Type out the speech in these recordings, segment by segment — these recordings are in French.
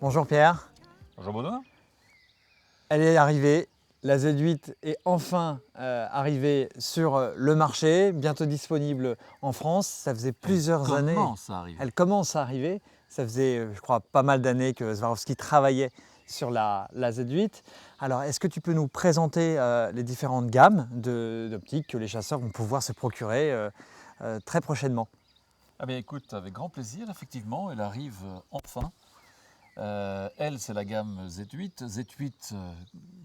Bonjour Pierre, Bonjour Baudouin. elle est arrivée, la Z8 est enfin arrivée sur le marché, bientôt disponible en France. Ça faisait plusieurs années, Commence à arriver. elle commence à arriver, ça faisait je crois pas mal d'années que Swarovski travaillait sur la Z8. Alors est-ce que tu peux nous présenter les différentes gammes d'optiques que les chasseurs vont pouvoir se procurer très prochainement? Ah bien écoute, avec grand plaisir, effectivement, elle arrive enfin. Elle, c'est la gamme Z8. Z8,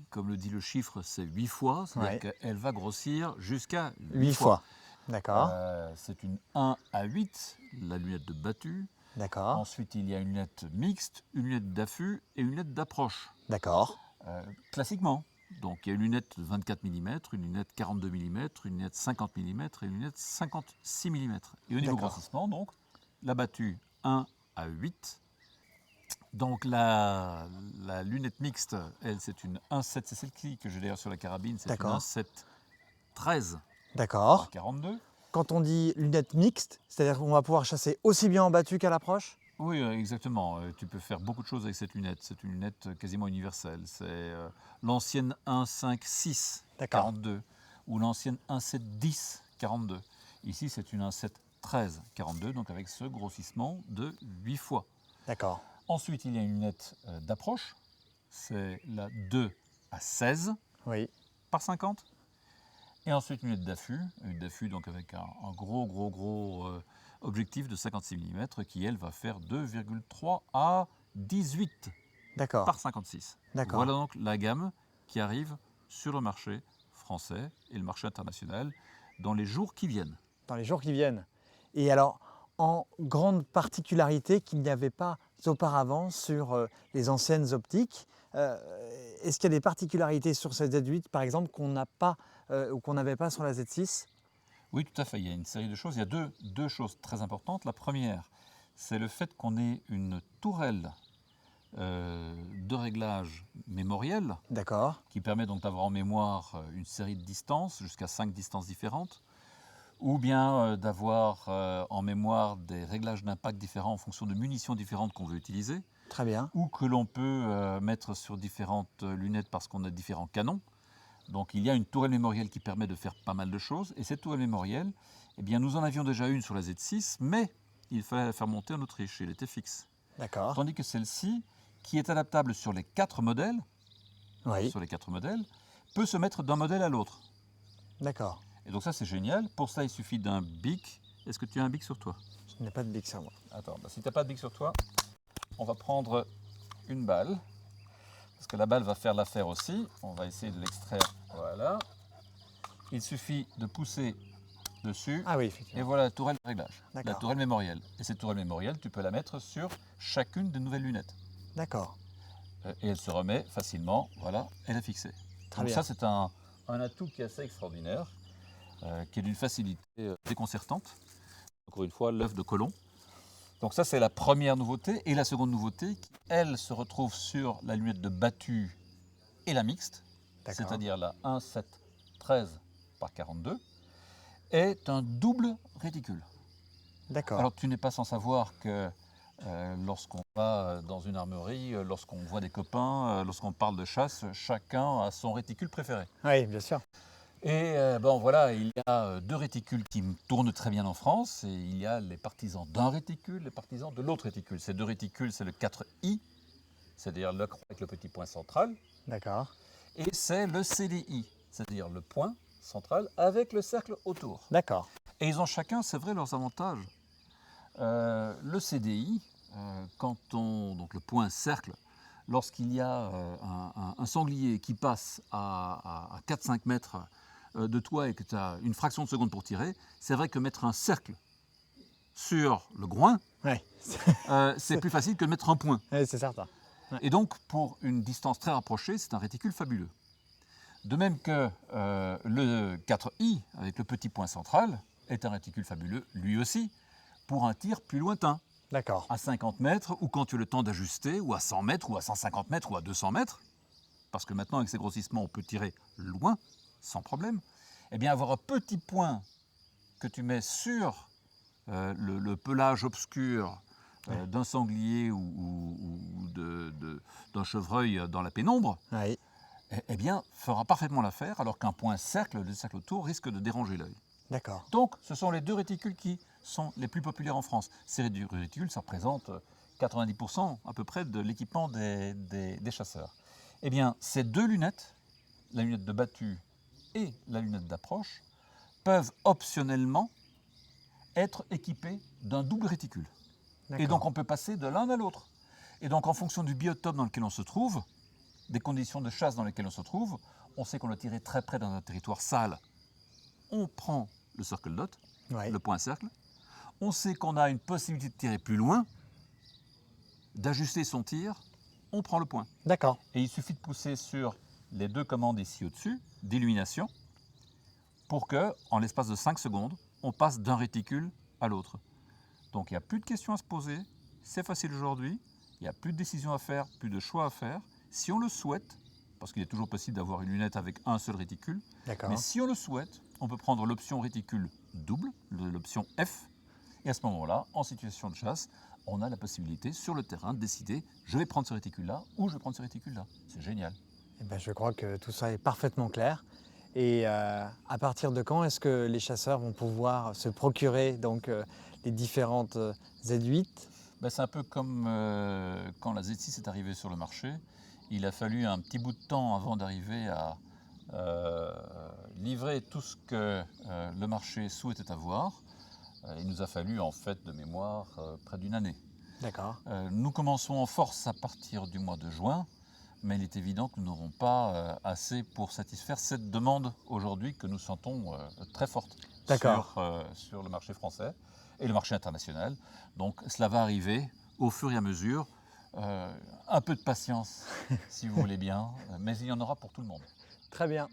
comme le dit le chiffre, c'est 8 fois, c'est-à-dire Ouais. qu'elle va grossir jusqu'à 8 8 fois. fois, d'accord, C'est une 1 à 8, la lunette de battue. d'accord, Ensuite, il y a une lunette mixte, une lunette d'affût et une lunette d'approche. d'accord, Classiquement. Donc il y a une lunette 24 mm, une lunette 42 mm, une lunette 50 mm et une lunette 56 mm. Et au niveau d'accord. grossissement, donc, la battue 1 à 8. Donc la lunette mixte, elle, c'est une 1,7, c'est celle que j'ai d'ailleurs sur la carabine, c'est une D'accord. 1,7 13 D'accord. par 42. Quand on dit lunettes mixtes, c'est-à-dire qu'on va pouvoir chasser aussi bien en battu qu'à l'approche? Oui, exactement. Tu peux faire beaucoup de choses avec cette lunette. C'est une lunette quasiment universelle. C'est l'ancienne 1,5,6 D'accord. 42 ou l'ancienne 1,7,10 42. Ici, c'est une 1,7,13 42, donc avec ce grossissement de 8 fois. D'accord. Ensuite, il y a une lunette d'approche. C'est la 2 à 16 Oui. par 50. Et ensuite, une lunette d'affût donc avec un gros objectif de 56 mm qui, elle, va faire 2,3 à 18 D'accord. par 56. D'accord. Voilà donc la gamme qui arrive sur le marché français et le marché international dans les jours qui viennent. Dans les jours qui viennent. Et alors, en grande particularité qu'il n'y avait pas auparavant sur les anciennes optiques, est-ce qu'il y a des particularités sur cette Z8 par exemple qu'on n'a pas ou qu'on n'avait pas sur la Z6? Oui, tout à fait. Il y a une série de choses. Il y a deux choses très importantes. La première, c'est le fait qu'on ait une tourelle de réglage mémoriel D'accord. qui permet donc d'avoir en mémoire une série de distances, jusqu'à 5 distances différentes, ou bien d'avoir en mémoire des réglages d'impact différents en fonction de munitions différentes qu'on veut utiliser, Très bien. ou que l'on peut mettre sur différentes lunettes parce qu'on a différents canons. Donc il y a une tourelle mémorielle qui permet de faire pas mal de choses, et cette tourelle mémorielle, eh bien, nous en avions déjà une sur la Z6, mais il fallait la faire monter en Autriche, elle était fixe. D'accord. Tandis que celle-ci, qui est adaptable sur les 4 modèles, Oui. peut se mettre d'un modèle à l'autre. D'accord. Et donc ça, c'est génial. Pour ça, il suffit d'un bic. Est-ce que tu as un bic sur toi? Je n'ai pas de bic sur moi. Attends, si tu n'as pas de bic sur toi, on va prendre une balle, parce que la balle va faire l'affaire aussi. On va essayer de l'extraire. Voilà. Il suffit de pousser dessus. Ah oui, Et effectivement. voilà la tourelle de réglage, la D'accord. tourelle mémorielle. Et cette tourelle mémorielle, tu peux la mettre sur chacune des nouvelles lunettes. D'accord. Et elle se remet facilement, voilà, elle est fixée. Très Donc bien. ça, c'est un atout qui est assez extraordinaire, qui est d'une facilité déconcertante. Encore une fois, l'œuf de Colomb. Donc ça, c'est la première nouveauté. Et la seconde nouveauté, qui, elle, se retrouve sur la lunette de battue et la mixte, D'accord. c'est-à-dire la 1,713 par 42, est un double réticule. D'accord. Alors, tu n'es pas sans savoir que lorsqu'on va dans une armerie, lorsqu'on voit des copains, lorsqu'on parle de chasse, chacun a son réticule préféré. Oui, bien sûr. Et bon voilà, il y a deux réticules qui tournent très bien en France, et il y a les partisans d'un réticule, les partisans de l'autre réticule. Ces deux réticules, c'est le 4i, c'est-à-dire le croix avec le petit point central, D'accord. et c'est le CDI, c'est-à-dire le point central avec le cercle autour. D'accord. Et ils ont chacun, c'est vrai, leurs avantages. Le CDI, donc le point cercle, lorsqu'il y a un sanglier qui passe à 4-5 mètres de toi et que tu as une fraction de seconde pour tirer, c'est vrai que mettre un cercle sur le groin, Oui, c'est plus facile que de mettre un point. c'est certain. Et donc, pour une distance très rapprochée, c'est un réticule fabuleux. De même que le 4i, avec le petit point central, est un réticule fabuleux, lui aussi, pour un tir plus lointain. D'accord. À 50 mètres, ou quand tu as le temps d'ajuster, ou à 100 mètres, ou à 150 mètres, ou à 200 mètres, parce que maintenant, avec ces grossissements, on peut tirer loin, sans problème, eh bien, avoir un petit point que tu mets sur le pelage obscur d'un sanglier d'un chevreuil dans la pénombre, Oui. eh bien, fera parfaitement l'affaire, alors qu'un point cercle, le cercle autour, risque de déranger l'œil. D'accord. Donc, ce sont les deux réticules qui sont les plus populaires en France. Ces deux réticules, ça représente 90% à peu près de l'équipement des chasseurs. Eh bien, ces deux lunettes, la lunette de battue et la lunette d'approche, peuvent optionnellement être équipées d'un double réticule. Et donc, on peut passer de l'un à l'autre. Et donc, en fonction du biotope dans lequel on se trouve, des conditions de chasse dans lesquelles on se trouve, on sait qu'on doit tirer très près dans un territoire sale. On prend le circle dot, Oui. le point cercle. On sait qu'on a une possibilité de tirer plus loin, d'ajuster son tir, on prend le point. D'accord. Et il suffit de pousser sur les deux commandes ici au-dessus, d'illumination, pour que, en l'espace de 5 secondes, on passe d'un réticule à l'autre. Donc il n'y a plus de questions à se poser, c'est facile aujourd'hui, il n'y a plus de décisions à faire, plus de choix à faire. Si on le souhaite, parce qu'il est toujours possible d'avoir une lunette avec un seul réticule, D'accord. mais si on le souhaite, on peut prendre l'option réticule double, l'option F, et à ce moment-là, en situation de chasse, on a la possibilité sur le terrain de décider je vais prendre ce réticule-là ou je vais prendre ce réticule-là. C'est génial. Eh ben, je crois que tout ça est parfaitement clair. Et à partir de quand est-ce que les chasseurs vont pouvoir se procurer donc, les différentes Z8? Ben, c'est un peu comme quand la Z6 est arrivée sur le marché. Il a fallu un petit bout de temps avant d'arriver à livrer tout ce que le marché souhaitait avoir. Il nous a fallu en fait de mémoire près d'une année. D'accord. Nous commençons en force à partir du mois de juin, mais il est évident que nous n'aurons pas assez pour satisfaire cette demande aujourd'hui que nous sentons très forte sur le marché français et le marché international. Donc cela va arriver au fur et à mesure. Un peu de patience si vous voulez bien, mais il y en aura pour tout le monde. Très bien.